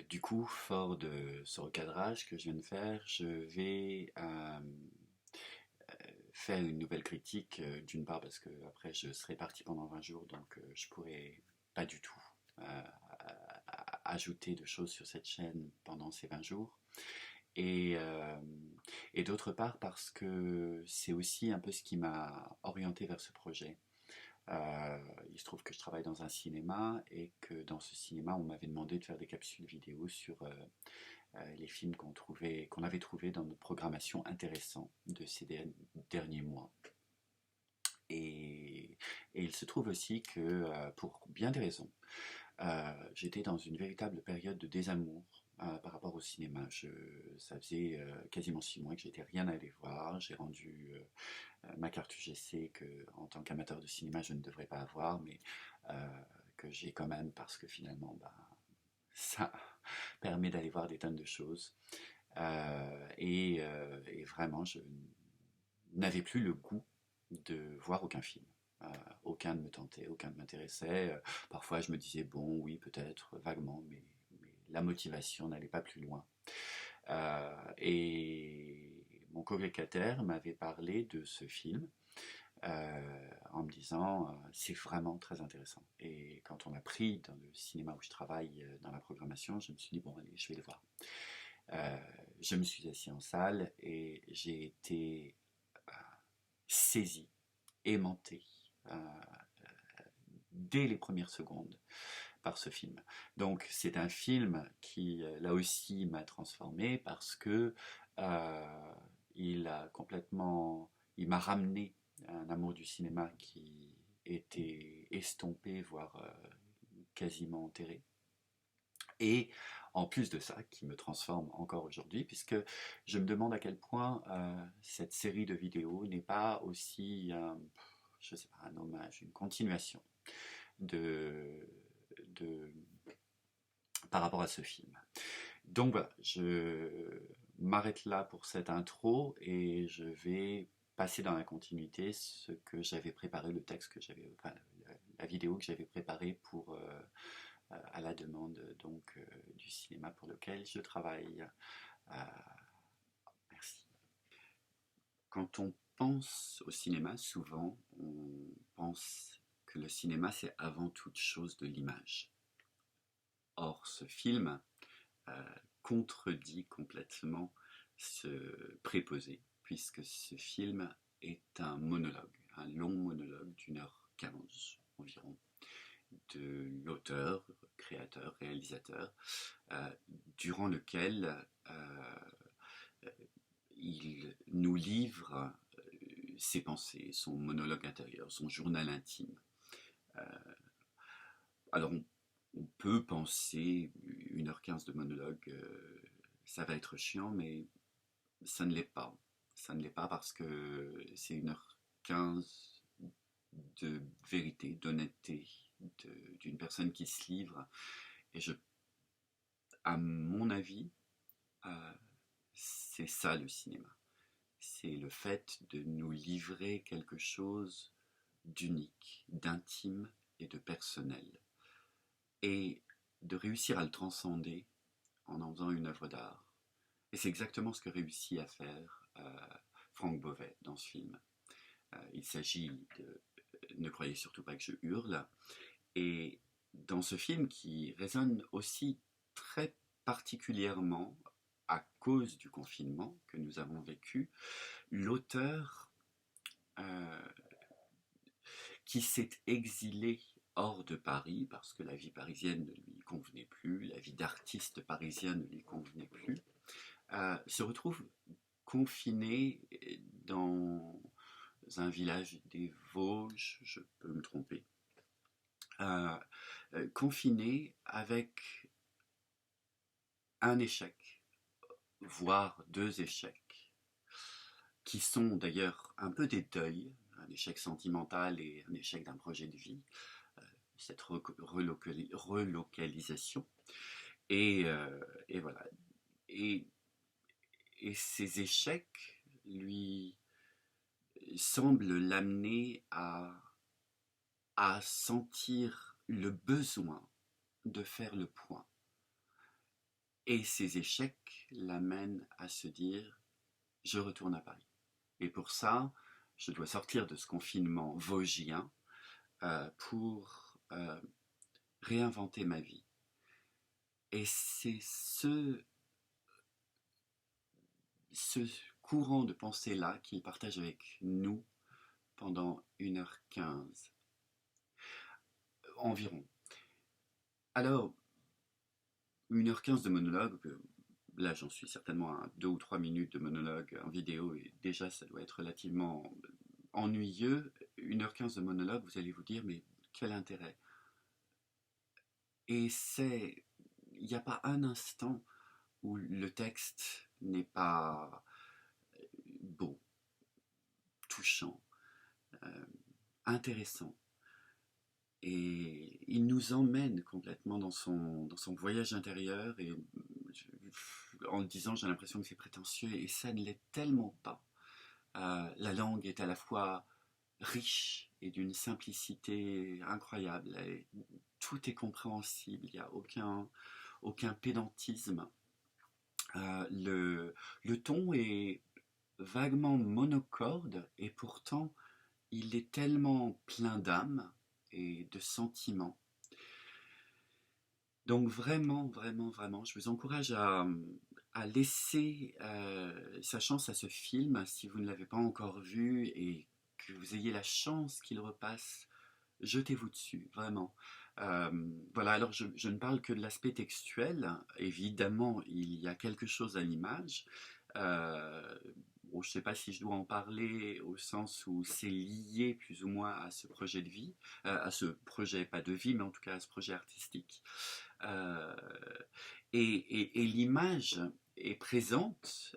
Du coup, fort de ce recadrage que je viens de faire, je vais faire une nouvelle critique, d'une part parce que après je serai parti pendant 20 jours, donc je pourrai pas du tout ajouter de choses sur cette chaîne pendant ces 20 jours. Et, euh, et d'autre part parce que c'est aussi un peu ce qui m'a orienté vers ce projet. Il se trouve que je travaille dans un cinéma et que dans ce cinéma, on m'avait demandé de faire des capsules vidéo sur les films qu'on avait trouvés dans notre programmation intéressants de ces derniers mois. Et, et il se trouve aussi que, pour bien des raisons, j'étais dans une véritable période de désamour par rapport au cinéma. Ça faisait quasiment 6 mois que j'étais rien allé voir. J'ai rendu ma carte UGC que, en tant qu'amateur de cinéma, je ne devrais pas avoir, mais euh, que j'ai quand même parce que finalement, bah, ça permet d'aller voir des tonnes de choses. Et vraiment, je n'avais plus le goût de voir aucun film. Euh, Aucun ne me tentait, aucun ne m'intéressait. Parfois, je me disais, bon, oui, peut-être, vaguement, mais la motivation n'allait pas plus loin. Et mon colocataire m'avait parlé de ce film en me disant c'est vraiment très intéressant. Et quand on l'a pris dans le cinéma où je travaille, dans la programmation, je me suis dit bon allez, je vais le voir. Euh, je me suis assis en salle et j'ai été euh, saisi, aimanté dès les premières secondes par ce film. Donc c'est un film qui là aussi m'a transformé parce que euh, il m'a ramené un amour du cinéma qui était estompé, voire quasiment enterré. Et en plus de ça, qui me transforme encore aujourd'hui, puisque je me demande à quel point cette série de vidéos n'est pas aussi, je sais pas, un hommage, une continuation de, de, par rapport à ce film. Donc voilà, je m'arrête là pour cette intro et je vais passer dans la continuité ce que j'avais préparé, le texte que j'avais, enfin, la vidéo que j'avais préparée pour à la demande donc du cinéma pour lequel je travaille. Euh, Merci. Quand on pense au cinéma, souvent on pense que le cinéma c'est avant toute chose de l'image. Or, ce film euh, contredit complètement ce préposé, puisque ce film est un monologue, un long monologue d'1h15 environ, de l'auteur, créateur, réalisateur, euh, durant lequel il nous livre ses pensées, son monologue intérieur, son journal intime. Euh, alors on peut penser 1h15 de monologue, ça va être chiant, mais ça ne l'est pas. Ça ne l'est pas parce que c'est 1h15 de vérité, d'honnêteté, d'une personne qui se livre. Et à mon avis, euh, c'est ça le cinéma. C'est le fait de nous livrer quelque chose d'unique, d'intime et de personnel. Et de réussir à le transcender en faisant une œuvre d'art. Et c'est exactement ce que réussit à faire Franck Beauvais dans ce film. Il s'agit de Ne croyez surtout pas que je hurle. Et dans ce film qui résonne aussi très particulièrement à cause du confinement que nous avons vécu, l'auteur euh, qui s'est exilé hors de Paris parce que la vie parisienne ne lui convenait plus, la vie d'artiste parisien ne lui convenait plus, se retrouve confiné dans un village des Vosges, je peux me tromper, euh, confiné avec un échec, voire deux échecs, qui sont d'ailleurs un peu des deuils, un échec sentimental et un échec d'un projet de vie, cette relocalisation. Et voilà. Et, et ces échecs lui semblent l'amener à sentir le besoin de faire le point Et ces échecs l'amènent à se dire, je retourne à Paris. Et pour ça, je dois sortir de ce confinement vosgien pour réinventer ma vie. Et c'est ce courant de pensée-là qu'il partage avec nous pendant 1h15 environ. Alors, 1h15 de monologue, là j'en suis certainement à 2 ou 3 minutes de monologue en vidéo, et déjà ça doit être relativement ennuyeux. 1h15 de monologue, vous allez vous dire, mais quel intérêt? Et il n'y a pas un instant où le texte n'est pas beau, touchant, intéressant. Et il nous emmène complètement dans son voyage intérieur. Et en le disant, j'ai l'impression que c'est prétentieux, et ça ne l'est tellement pas. La langue est à la fois riche et d'une simplicité incroyable. Tout est compréhensible, il n'y a aucun pédantisme. Le ton est vaguement monocorde, et pourtant il est tellement plein d'âme et de sentiments. Donc vraiment, vraiment, vraiment, je vous encourage à laisser sa chance à ce film si vous ne l'avez pas encore vu et que vous ayez la chance qu'il repasse. Jetez-vous dessus, vraiment. Voilà, alors je ne parle que de l'aspect textuel. Évidemment, il y a quelque chose à l'image. Bon, je ne sais pas si je dois en parler au sens où c'est lié plus ou moins à ce projet de vie, à ce projet, pas de vie, mais en tout cas à ce projet artistique. Euh, et l'image est présente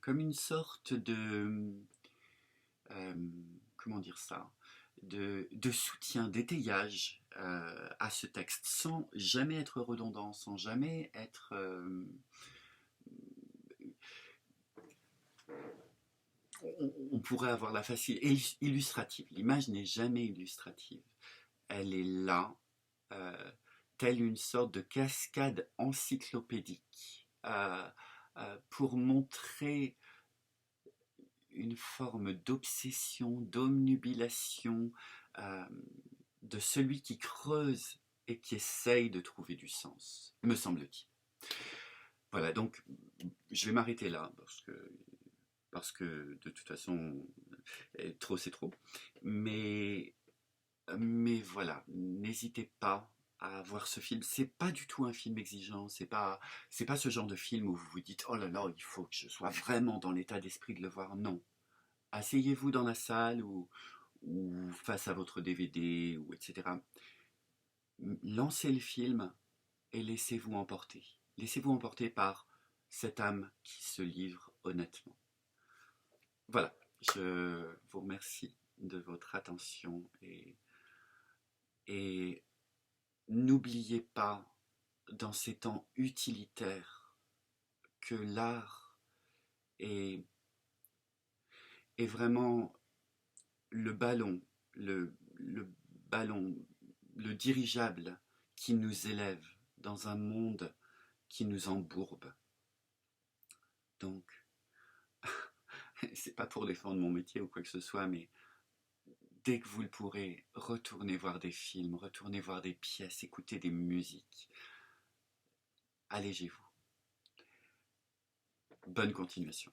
comme une sorte euh, comment dire ça, de soutien, d'étayage à ce texte, sans jamais être redondant, sans jamais être on pourrait avoir la facile illustrative. L'image n'est jamais illustrative. Elle est là, telle une sorte de cascade encyclopédique, pour montrer une forme d'obsession, d'omnubilation de celui qui creuse et qui essaye de trouver du sens, me semble-t-il. Voilà, donc je vais m'arrêter là, parce que de toute façon, trop c'est trop. Mais voilà, n'hésitez pas à voir ce film. C'est pas du tout un film exigeant, c'est pas ce genre de film où vous vous dites oh là là, il faut que je sois vraiment dans l'état d'esprit de le voir. Non. Asseyez-vous dans la salle ou face à votre DVD, ou etc. Lancez le film et laissez-vous emporter. Laissez-vous emporter par cette âme qui se livre honnêtement. Voilà, je vous remercie de votre attention, et n'oubliez pas, dans ces temps utilitaires, que l'art est, est vraiment le ballon, le ballon, le dirigeable qui nous élève dans un monde qui nous embourbe. Donc, c'est pas pour défendre mon métier ou quoi que ce soit, mais dès que vous le pourrez, retournez voir des films, retournez voir des pièces, écoutez des musiques. Allégez-vous. Bonne continuation.